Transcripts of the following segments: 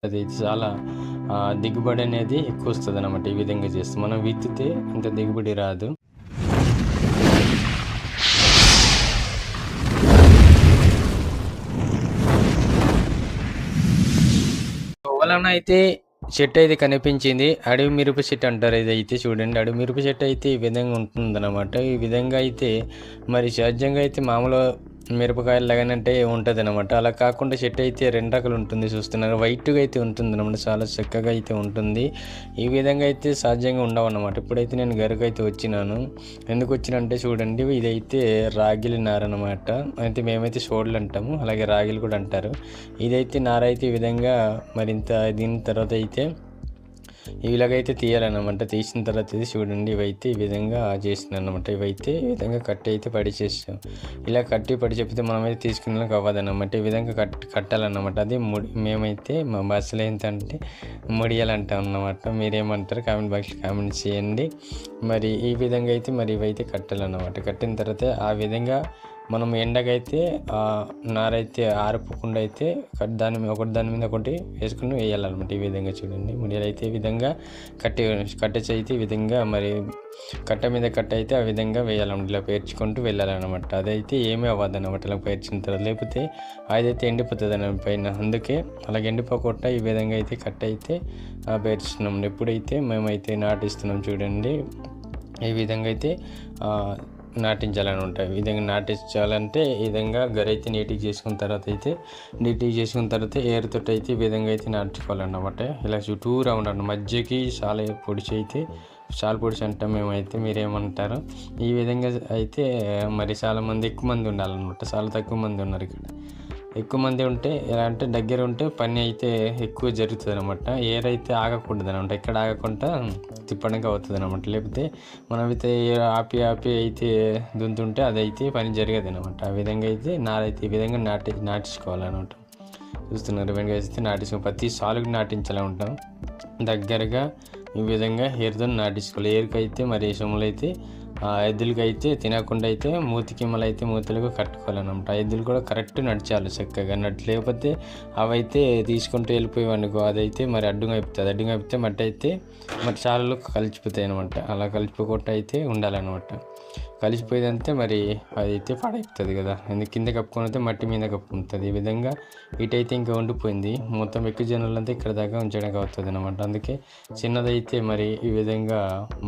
అది చాలా దిగుబడి అనేది ఎక్కువ వస్తుందన్నమాట. ఈ విధంగా చేస్తే మనం విత్తితే ఇంత దిగుబడి రాదు. వలన అయితే చెట్టు అయితే కనిపించింది. అడవి మిరప చెట్టు అంటారు. ఇదైతే చూడండి, అడవి మిరప చెట్టు అయితే ఈ విధంగా ఉంటుందన్నమాట. ఈ విధంగా అయితే మరి సహజంగా అయితే మామూలు మిరపకాయలు లాగానంటే ఉంటుందన్నమాట. అలా కాకుండా చెట్టు అయితే 2 రకాలు ఉంటుంది చూస్తున్నారు. వైట్‌గా అయితే ఉంటుందన్నమాట. చాలా చక్కగా అయితే ఉంటుంది. ఈ విధంగా అయితే సహజంగా ఉండవన్నమాట. ఇప్పుడైతే నేను గరుకైతే వచ్చినాను. ఎందుకు వచ్చినంటే చూడండి, ఇదైతే రాగిలి నారన్నమాట. అయితే మేమైతే సోడ్లు అంటాము, అలాగే రాగిలు కూడా అంటారు. ఇదైతే నారైతే ఈ విధంగా మరింత దీని తర్వాత అయితే ఇలాగైతే తీయాలన్నమాట. తీసిన తర్వాత ఇది చూడండి, ఇవైతే ఈ విధంగా చేసిందన్నమాట. ఇవైతే ఈ విధంగా కట్టి అయితే పడిచేసాం. ఇలా కట్టి పడి చెప్తే మనమైతే తీసుకునేలాగా అవ్వదన్నమాట. ఈ విధంగా కట్టాలన్నమాట. అది మేమైతే మా భాషలో ఏంటంటే ముడియాలు అంటాం అన్నమాట. మీరేమంటారు కామెంట్ బాక్స్లో కామెంట్ చేయండి. మరి ఈ విధంగా అయితే మరి ఇవైతే కట్టాలన్నమాట. కట్టిన తర్వాత ఆ విధంగా మనం ఎండకైతే నారైతే ఆరిపోకుండా అయితే దాని మీద ఒకటి వేసుకుని వేయాలన్నమాట. ఈ విధంగా చూడండి, ముడియాలు అయితే ఈ విధంగా కట్టెచి అయితే ఈ విధంగా మరి కట్ట మీద కట్ట అయితే ఆ విధంగా వేయాలన్నమాట. ఇలా పేర్చుకుంటూ వెళ్ళాలన్నమాట. అదైతే ఏమీ అవ్వదన్నమాట ఇలా పేర్చిన తర్వాత, లేకపోతే అదైతే ఎండిపోతుంది అన్నమాట పైన. అందుకే అలాగే ఎండిపోకుండా ఈ విధంగా అయితే కట్ట అయితే పేర్చుతున్నాం. ఎప్పుడైతే మేమైతే నాటిస్తున్నాం చూడండి, ఈ విధంగా అయితే నాటించాలని ఉంటాయి. ఈ విధంగా నాటించాలంటే ఈ విధంగా గరైతే నీట్గా చేసుకున్న తర్వాత ఏరుతోటి అయితే ఈ విధంగా అయితే నాటుకోవాలన్నమాట. ఇలా చుట్టూరా ఉండాలి. మధ్యకి చాలా పొడిచి అంటాం మేమైతే, మీరేమంటారు? ఈ విధంగా అయితే మరి చాలామంది ఎక్కువ మంది ఉండాలన్నమాట. చాలా తక్కువ మంది ఉన్నారు ఇక్కడ. ఎక్కువ మంది ఉంటే ఎలా అంటే దగ్గర ఉంటే పని అయితే ఎక్కువ జరుగుతుంది అనమాట. ఏర్ అయితే ఆగకూడదు అనమాట. ఎక్కడ ఆగకుండా తిప్పడానికి అవుతుంది అనమాట. లేకపోతే మనమైతే ఆపి అయితే దున్తుంటే అదైతే పని జరగదు అనమాట. ఆ విధంగా అయితే నారైతే ఈ విధంగా నాటించుకోవాలన్నమాట. చూస్తున్నారు, వెనక వేస్తే నాటించుకో ప్రతి సాలుకి నాటించాలి ఉంటాం. దగ్గరగా ఈ విధంగా ఏరుతో నాటించుకోవాలి. ఏరుకైతే మరి సొమ్ములైతే ఎద్దులకైతే తినకుండా అయితే మూతులకు కట్టుకోవాలన్నమాట. ఆ ఎద్దులు కూడా కరెక్ట్ నడిచాలి చక్కగా. లేకపోతే అవైతే తీసుకుంటూ వెళ్ళిపోయేవనుకో, అదైతే మరి అడ్డుగా అయిపోతే మట్టి అయితే మరి చాలలో కలిసిపోతాయి అనమాట. అలా కలిసిపోకుండా అయితే ఉండాలన్నమాట. కలిసిపోయేదంతే మరి అదైతే పాడైపోతుంది కదా, ఎందుకు కింద కప్పుకొని అయితే మట్టి మీద కప్పుకుంటుంది. ఈ విధంగా ఇటైతే ఇంకా ఉండిపోయింది. మొత్తం ఎక్కువ జనాలంతా ఇక్కడ దాకా ఉంచడానికి అవుతుంది అనమాట. అందుకే చిన్నదైతే మరి ఈ విధంగా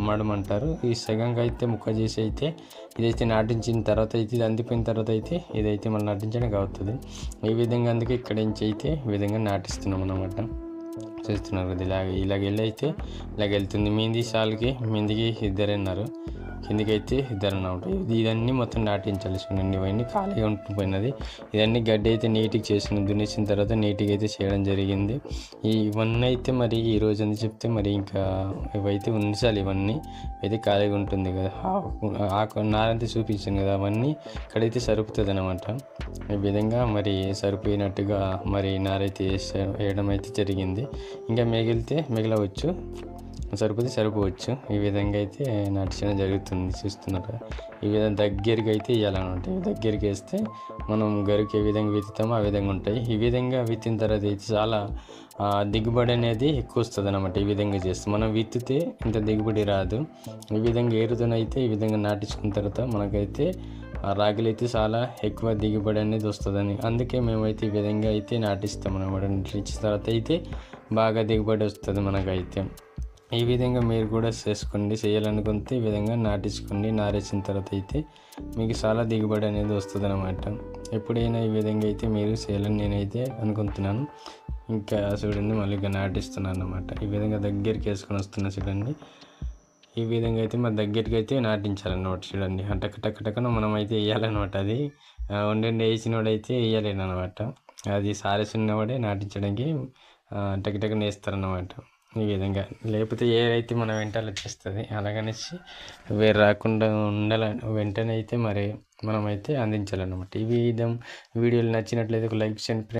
మడమంటారు. ఈ సగంగా అయితే ముక్క చేసి అయితే ఇదైతే నాటించిన తర్వాత అయితే ఇది అందిపోయిన తర్వాత అయితే ఇదైతే మనం నాటించడానికి అవుతుంది. ఈ విధంగా అందుకే ఇక్కడ నుంచి అయితే ఈ విధంగా నాటిస్తున్నాం అన్నమాట. చూస్తున్నారు కదా, ఇలాగ వెళ్తుంది. మీదికి ఇద్దరున్నారు, కిందికైతే ఇద్దరు అన్నమాట. ఇదన్నీ మొత్తం నాటించాలి. చూడండి, ఇవన్నీ ఖాళీగా ఉంటుపోయినది. ఇవన్నీ గడ్డి అయితే నీట్గా దున్నేసిన తర్వాత నీట్గా అయితే చేయడం జరిగింది. ఇవన్నీ అయితే మరి ఈ రోజు అని చెప్తే మరి ఇంకా ఇవైతే ఉంచాలి. ఇవన్నీ అయితే ఖాళీగా ఉంటుంది కదా, నారంతా చూపించాను కదా, అవన్నీ ఇక్కడైతే సరిపోతుంది అనమాట. ఈ విధంగా మరి సరిపోయినట్టుగా మరి నారైతే వేయడం అయితే జరిగింది. ఇంకా మిగలవచ్చు, సరిపోవచ్చు. ఈ విధంగా అయితే నాటించడం జరుగుతుంది. చూస్తున్నారు, ఈ విధంగా దగ్గరికి అయితే వేయాలన్నమాట. దగ్గరికి వేస్తే మనం గరికి ఏ విధంగా విత్తుతామో ఆ విధంగా ఉంటాయి. ఈ విధంగా విత్తిన తర్వాత అయితే చాలా దిగుబడి అనేది ఎక్కువ వస్తుంది అన్నమాట. ఈ విధంగా చేస్తే మనం విత్తితే ఇంత దిగుబడి రాదు. ఈ విధంగా ఏరుతోనైతే ఈ విధంగా నాటించుకున్న తర్వాత మనకైతే రాగిలు అయితే చాలా ఎక్కువ దిగుబడి అనేది వస్తుందని, అందుకే మేమైతే ఈ విధంగా అయితే నాటిస్తాం అన్నమాట. నాటించిన తర్వాత అయితే బాగా దిగుబడి వస్తుంది మనకైతే. ఈ విధంగా మీరు కూడా చేయాలనుకుంటే ఈ విధంగా నాటించుకోండి. నారేసిన తర్వాత అయితే మీకు చాలా దిగుబడి అనేది వస్తుంది అన్నమాట. ఎప్పుడైనా ఈ విధంగా అయితే మీరు చేయాలని నేనైతే అనుకుంటున్నాను. ఇంకా చూడండి, మళ్ళీ నాటిస్తున్నాను అన్నమాట. ఈ విధంగా దగ్గరికి వేసుకొని వస్తున్నా చూడండి. ఈ విధంగా అయితే మన దగ్గరికి అయితే నాటించాలన్నమాట. చూడండి, టక్కన మనం అయితే వేయాలన్నమాట. అది వేసినోడైతే వేయలేనమాట. అది సారేసినవాడే నాటించడానికి టక్కన వేస్తారన్నమాట. ఈ విధంగా లేకపోతే ఏదైతే మన వెంటనే వచ్చేస్తుంది. అలాగనేసి వేరు రాకుండా వెంటనే అయితే మరి మనమైతే అందించాలన్నమాట. ఈ వీడియోలు నచ్చినట్లయితే ఒక లైక్ చేయండి.